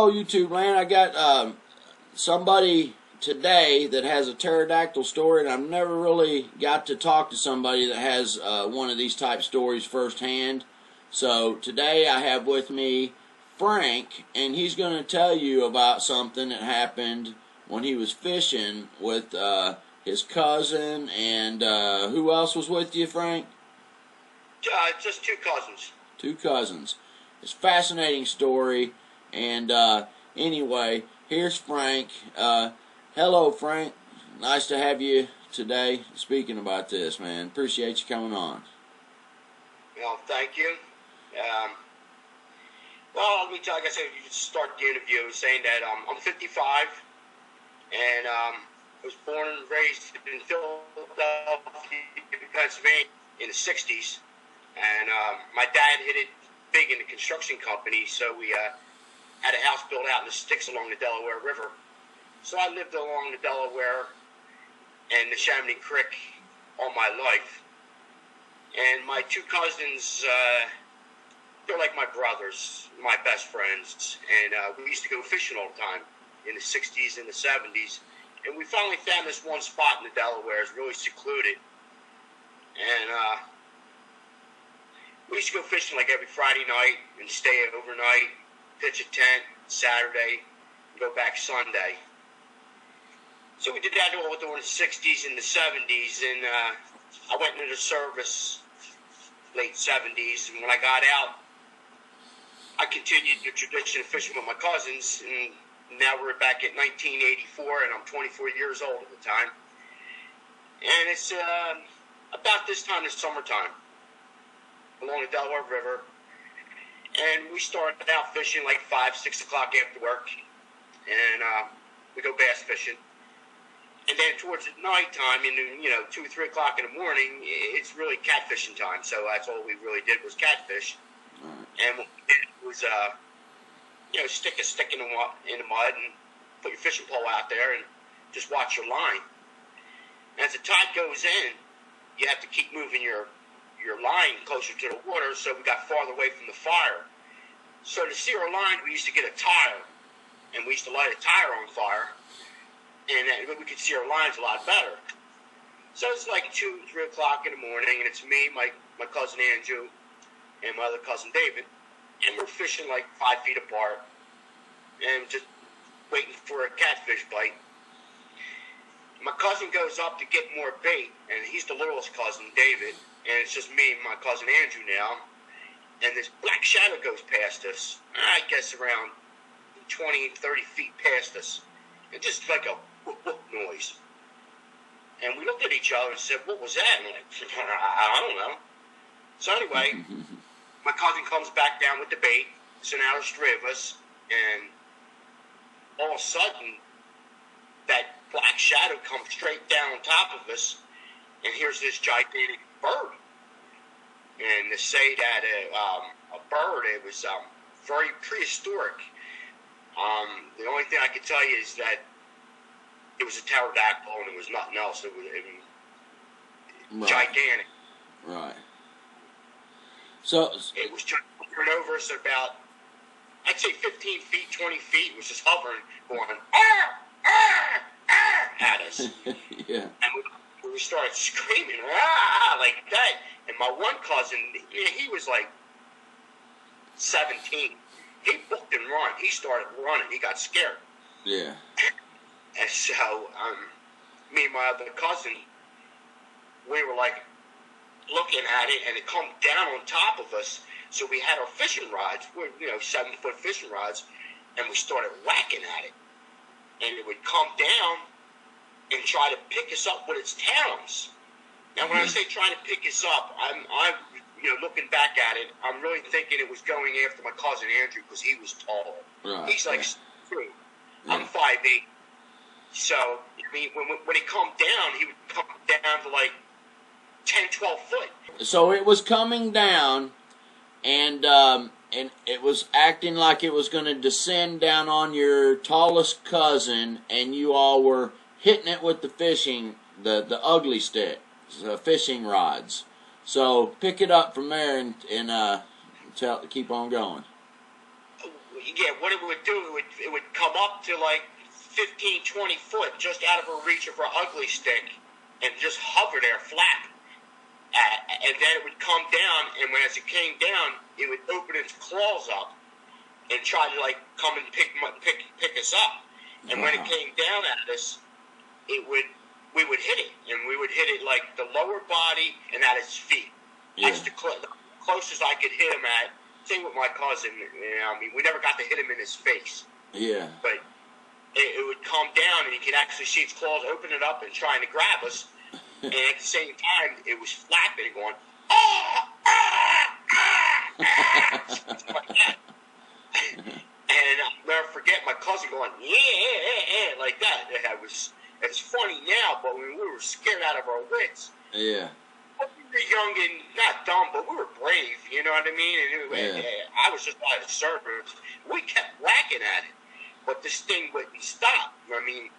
Hello, YouTube land. I got somebody today that has a pterodactyl story, and I've never really got to talk to somebody that has one of these type stories firsthand. So today I have with me Frank, and he's going to tell you about something that happened when he was fishing with his cousin, and who else was with you, Frank? Just two cousins. Two cousins. It's a fascinating story, and anyway, here's Frank. Hello, Frank. Nice to have you today speaking about this, man. Appreciate you coming on. Well, thank you. Well, let me tell you, I guess you could start the interview saying that I'm 55, and I was born and raised in Philadelphia, Pennsylvania in the 60s. And my dad hit it big in the construction company, so we had a house built out in the sticks along the Delaware River. So I lived along the Delaware and the Chamonix Creek all my life. And my two cousins, they're like my brothers, my best friends. And we used to go fishing all the time in the 60s and the 70s. And we finally found this one spot in the Delaware. It's really secluded. And we used to go fishing like every Friday night and stay overnight, pitch a tent Saturday, and go back Sunday. So we did that all during the 60s and the 70s, and I went into the service late 70s, and when I got out, I continued the tradition of fishing with my cousins, and now we're back at 1984, and I'm 24 years old at the time. And it's about this time in summertime, along the Delaware River, and we started out fishing like 5, 6 o'clock after work, and we go bass fishing. And then towards the night time, 2 or 3 o'clock in the morning, it's really catfishing time. So that's all we really did was catfish. And what we did was, stick a stick in the mud and put your fishing pole out there and just watch your line. And as the tide goes in, you have to keep moving your line closer to the water, so we got farther away from the fire. So to see our line, we used to get a tire, and we used to light a tire on fire, and then we could see our lines a lot better. So it's like 2, 3 o'clock in the morning, and it's me, my cousin Andrew, and my other cousin David, and we're fishing like 5 feet apart, and just waiting for a catfish bite. My cousin goes up to get more bait, and he's the littlest cousin, David, and it's just me and my cousin Andrew now. And this black shadow goes past us, I guess around 20, 30 feet past us. And just like a whoop, whoop noise. And we looked at each other and said, what was that? And I'm like, I don't know. So anyway, my cousin comes back down with the bait. So now there's 3 of us. And all of a sudden, that black shadow comes straight down on top of us. And here's this gigantic bird. And to say that a bird, it was very prehistoric. The only thing I can tell you is that it was a pterodactyl and it was nothing else. It was gigantic. Right. So it was turned over us about, I'd say 15 feet, 20 feet. It was just hovering, going at us. Yeah. And we started screaming, like that. And my one cousin, he was like 17. He booked and run. He started running. He got scared. Yeah. And so, me and my other cousin, we were like looking at it, and it come down on top of us. So we had our fishing rods, 7-foot fishing rods, and we started whacking at it. And it would come down and try to pick us up with its talons. Now, when I say trying to pick us up, I'm looking back at it, I'm really thinking it was going after my cousin Andrew because he was tall. Right. He's like 3. Yeah. I'm 5'8". So, I mean, when he come down, he would come down to like 10, 12 foot. So it was coming down, and it was acting like it was going to descend down on your tallest cousin, and you all were hitting it with the the ugly stick, fishing rods. So pick it up from there and keep on going. yeah, what it would do, it would come up to like 15, 20 foot just out of her reach of her ugly stick and just hover there flat. And then it would come down, and as it came down, it would open its claws up and try to like come and pick us up. And when it came down at us, we would hit it, and we would hit it like the lower body and at its feet. Yeah. That's the closest I could hit him at. Same with my cousin. You know, I mean, we never got to hit him in his face. Yeah. But it would come down, and you could actually see its claws open it up and trying to grab us. And at the same time, it was flapping and going, ah, ah, ah, ah, like that. And I'll never forget my cousin going, yeah, like that. It's funny now, but we were scared out of our wits. Yeah. We were young and not dumb, but we were brave, you know what I mean? And I was just out of service. We kept whacking at it, but this thing wouldn't stop. I mean,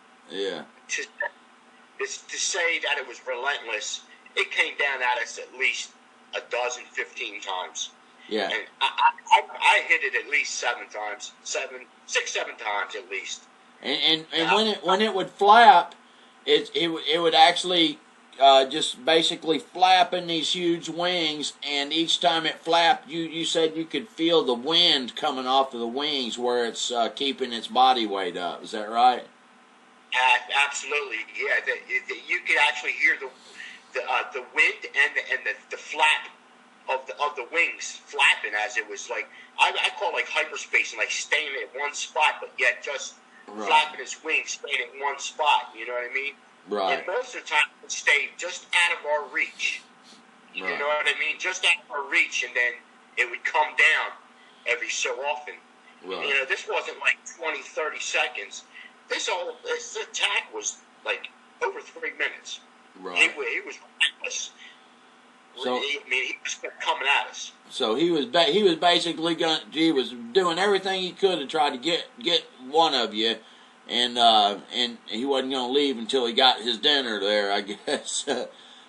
to say that it was relentless, it came down at us at least 15 times. Yeah. And I hit it at least 7 times, 7 times at least. And when it would flap, it would actually just basically flap in these huge wings, and each time it flapped, you said you could feel the wind coming off of the wings where it's keeping its body weight up. Is that right? Absolutely, yeah. You could actually hear the wind and the flap of the wings flapping as it was like I call it like hyperspace and like staying at one spot, but yet just flapping its wings, staying at one spot. You know what I mean? Right. And most of the time, it would stay just out of our reach. You know what I mean? Just out of our reach, and then it would come down every so often. Right. You know, this wasn't like 20, 30 seconds. This attack was like over 3 minutes. Right. He was reckless. So, he was coming at us. So he was basically he was doing everything he could to try to get one of you, and he wasn't going to leave until he got his dinner there, I guess.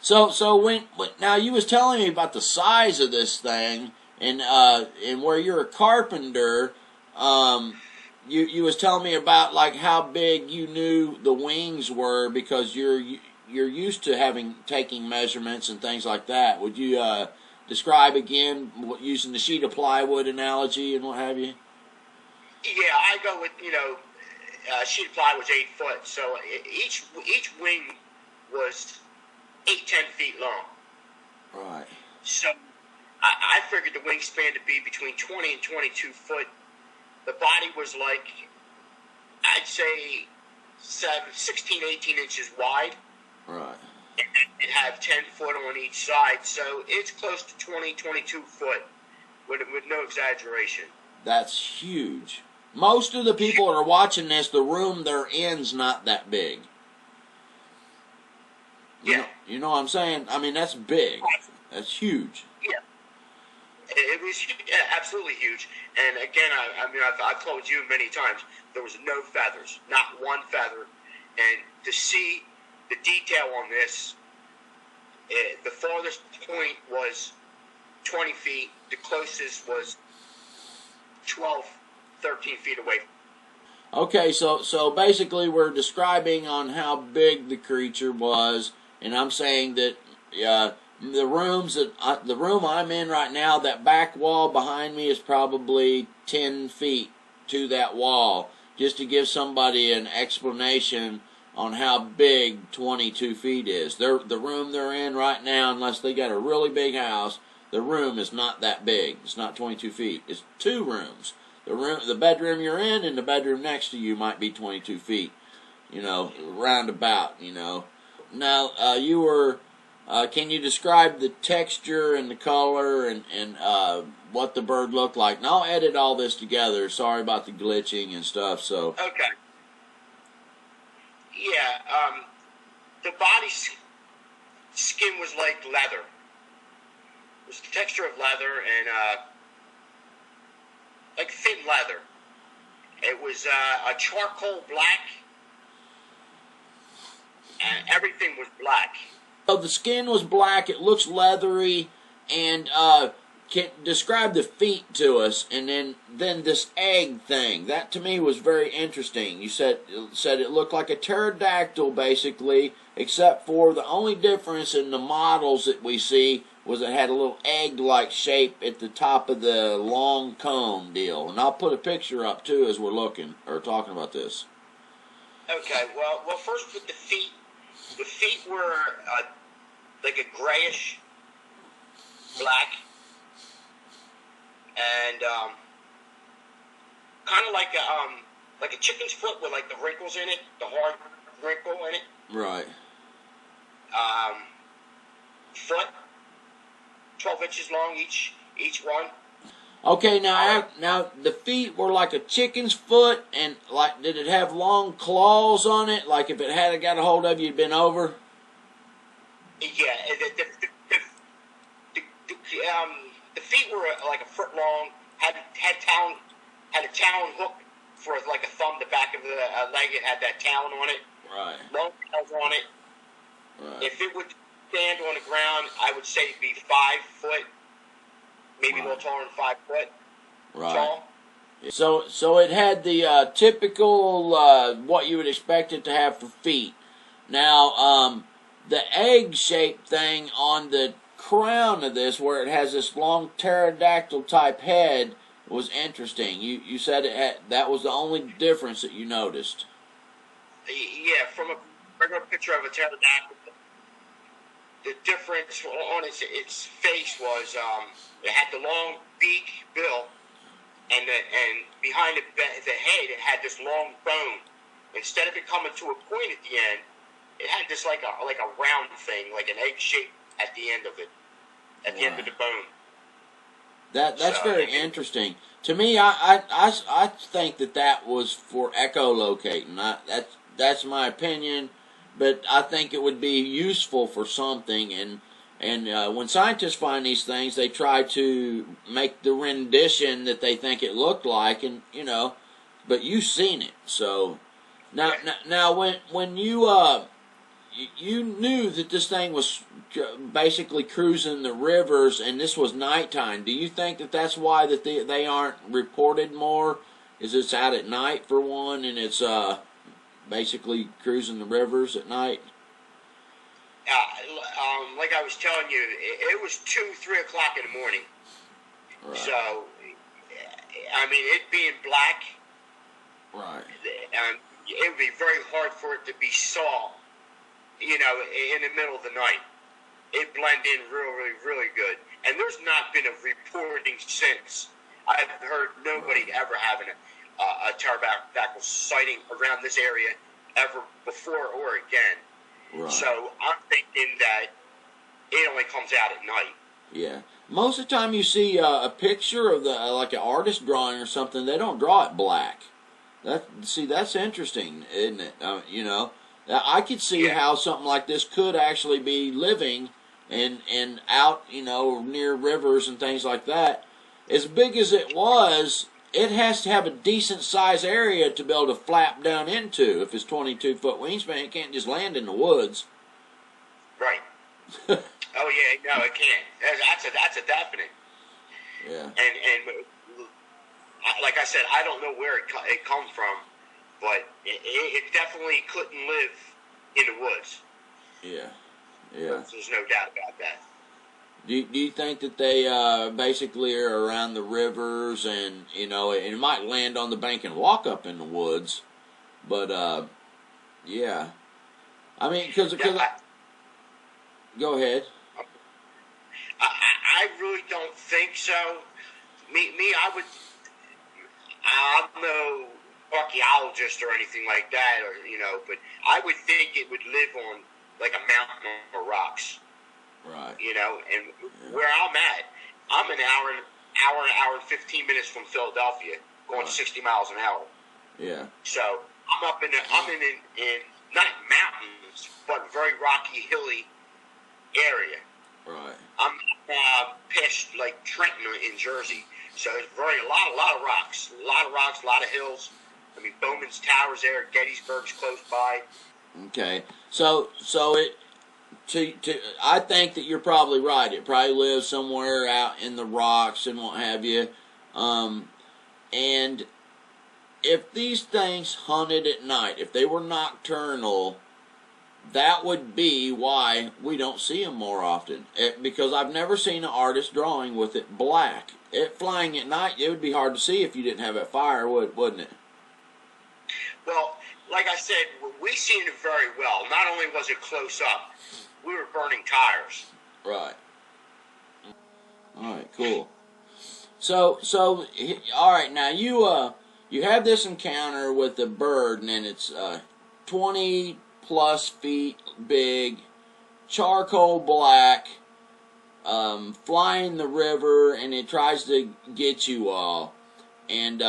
So when now you was telling me about the size of this thing, and where you're a carpenter, you was telling me about like how big you knew the wings were because you're used to taking measurements and things like that. Would you describe again using the sheet of plywood analogy and what have you? Yeah, I go with sheet of plywood was 8 foot, so each wing was 8-10 feet long. Right. So I figured the wingspan to be between 20 and 22 foot. The body was like, I'd say 16, 18 inches wide. Right. It had 10 foot on each side, so it's close to 20, 22 foot with no exaggeration. That's huge. Most of the people that are watching this, the room they're in's not that big. You know what I'm saying? I mean, that's big. That's huge. Yeah. It was absolutely huge. And again, I've told you many times, there was no feathers, not one feather. And to see the detail on this, the farthest point was 20 feet. The closest was 12, 13 feet away. Okay, so basically we're describing on how big the creature was, and I'm saying that the room I'm in right now, that back wall behind me is probably 10 feet to that wall, just to give somebody an explanation on how big 22 feet is. The room they're in right now, unless they got a really big house, the room is not that big. It's not 22 feet. It's 2 rooms. The bedroom you're in and the bedroom next to you might be 22 feet. Roundabout. Now, you were. Can you describe the texture and the color and what the bird looked like? And I'll edit all this together. Sorry about the glitching and stuff. So. Okay. Yeah. The body skin was like leather. It was the texture of leather and like thin leather. It was a charcoal black, and everything was black. So the skin was black. It looks leathery, and describe the feet to us, and then this egg thing. That to me was very interesting. You said it looked like a pterodactyl basically, except for the only difference in the models that we see was it had a little egg-like shape at the top of the long comb deal. And I'll put a picture up too as we're looking or talking about this. Okay. Well, first with the feet. The feet were like a grayish black. And kind of like a chicken's foot with like the wrinkles in it, the hard wrinkle in it. Right. Foot, 12 inches long each one. Okay, now the feet were like a chicken's foot, and like did it have long claws on it? Like if it had got a hold of you, you'd been over. Yeah. The feet were like a foot long. Had a talon hook for like a thumb. The back of the leg, it had that talon on it. Right. Long nails on it. Right. If it would stand on the ground, I would say it'd be 5 foot, maybe a little taller than 5 foot. Right. Tall. So it had the typical what you would expect it to have for feet. Now the egg-shaped thing on the crown of this, where it has this long pterodactyl type head, was interesting. You said that was the only difference that you noticed. Yeah, from a regular picture of a pterodactyl, the difference on its face was it had the long beak, bill, and behind the head it had this long bone. Instead of it coming to a point at the end, it had this like a round thing, like an egg shape at the end of it, at the end of the bone. That's very interesting. To me, I think that was for echolocating. That's my opinion, but I think it would be useful for something. And when scientists find these things, they try to make the rendition that they think it looked like, and but you've seen it. So now when you knew that this thing was basically cruising the rivers, and this was nighttime. Do you think that that's why that they aren't reported more? Is it's out at night for one, and it's basically cruising the rivers at night? Like I was telling you, it was 2-3 o'clock in the morning. Right. So, I mean, it being black, right? It would be very hard for it to be saw. In the middle of the night. It blended in really, really good. And there's not been a reporting since. I've heard nobody ever having a pterodactyl sighting around this area ever before or again. Right. So I'm thinking that it only comes out at night. Yeah. Most of the time you see a picture of like an artist drawing or something, they don't draw it black. That's interesting, isn't it? I could see how something like this could actually be living and out, near rivers and things like that. As big as it was, it has to have a decent size area to be able to flap down into. If it's 22-foot wingspan, it can't just land in the woods. Right. Oh yeah, no, it can't. That's a definite. Yeah. And like I said, I don't know where it come from. But it definitely couldn't live in the woods. Yeah. There's no doubt about that. Do you think that they basically are around the rivers and, it might land on the bank and walk up in the woods, but, yeah. I mean, because go ahead. I really don't think so. I'm no archaeologist or anything like that, but I would think it would live on like a mountain or rocks. Right. And where I'm at, I'm an hour and 15 minutes from Philadelphia, going 60 miles an hour. Yeah. So I'm in not mountains, but very rocky, hilly area. Right. I'm past like Trenton in Jersey, so it's a lot of rocks, a lot of hills. I mean, Bowman's Tower's there, Gettysburg's close by. Okay, so I think that you're probably right. It probably lives somewhere out in the rocks and what have you. And if these things hunted at night, if they were nocturnal, that would be why we don't see them more often. Because I've never seen an artist drawing with it black. It flying at night, it would be hard to see if you didn't have that fire, wouldn't it? Well, like I said, we seen it very well. Not only was it close up, we were burning tires. Right. All right, cool. So, all right. Now you have this encounter with the bird, and it's 20 plus feet big, charcoal black, flying the river, and it tries to get you all. And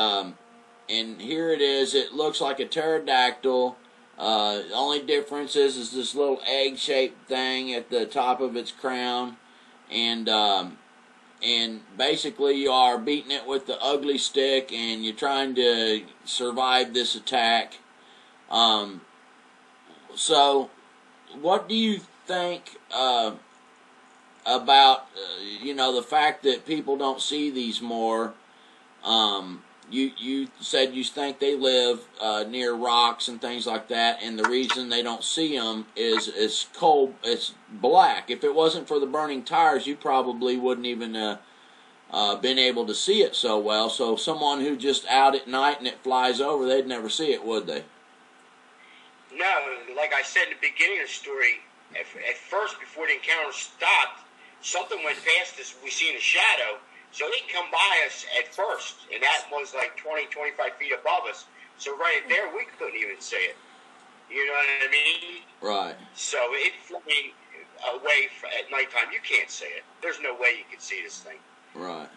here it is. It looks like a pterodactyl. The only difference is this little egg-shaped thing at the top of its crown, and basically you are beating it with the ugly stick, and you're trying to survive this attack. So, what do you think about the fact that people don't see these more? You said you think they live near rocks and things like that, and the reason they don't see them is it's cold, it's black. If it wasn't for the burning tires, you probably wouldn't even been able to see it so well. So someone who just out at night and it flies over, they'd never see it, would they? No, like I said in the beginning of the story, at first, before the encounter stopped, something went past us. We seen a shadow. So they come by us at first, and that was like 20, 25 feet above us. So right there, we couldn't even see it. You know what I mean? Right. So it flying away at nighttime, you can't see it. There's no way you can see this thing. Right.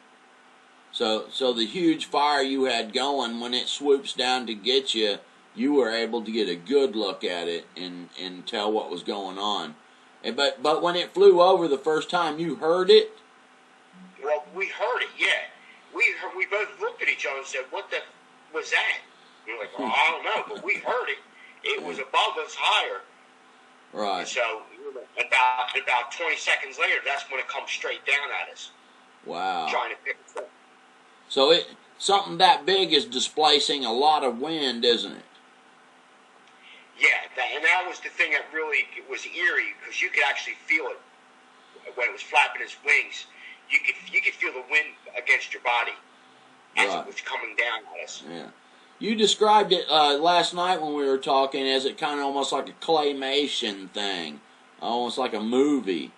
So the huge fire you had going, when it swoops down to get you, you were able to get a good look at it and tell what was going on. But when it flew over the first time, you heard it? Well, we heard it, yeah. We both looked at each other and said, "What the was that?" We were like, "Well, I don't know," but we heard it. It was above us, higher. Right. And so about 20 seconds later, that's when it comes straight down at us. Wow. Trying to pick us up. So something that big is displacing a lot of wind, isn't it? Yeah, and that was the thing that really was eerie, because you could actually feel it when it was flapping its wings. You could feel the wind against your body as it was coming down at us. Yeah. You described it last night when we were talking as it kind of almost like a claymation thing, almost like a movie.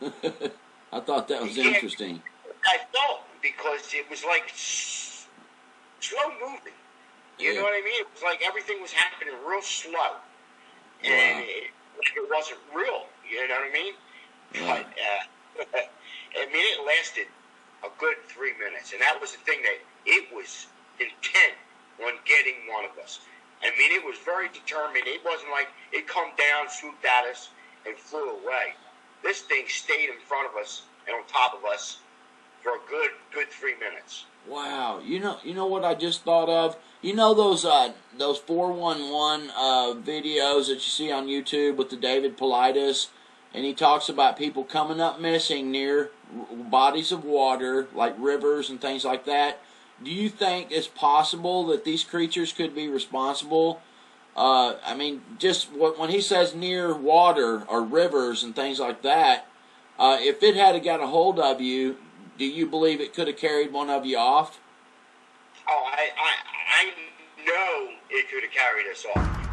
I thought that was interesting. I felt, because it was like slow moving. You know what I mean? It was like everything was happening real slow, and it wasn't real. You know what I mean? Right. But it lasted a good 3 minutes, and that was the thing, that it was intent on getting one of us. I mean, it was very determined. It wasn't like it come down, swooped at us, and flew away. This thing stayed in front of us and on top of us for a good 3 minutes. Wow. You know what I just thought of? You know those 411 videos that you see on YouTube with the David Paulides, and he talks about people coming up missing near bodies of water, like rivers and things like that. Do you think it's possible that these creatures could be responsible? I mean, just when he says near water or rivers and things like that, if it had got a hold of you, do you believe it could have carried one of you off? Oh, I know it could have carried us off.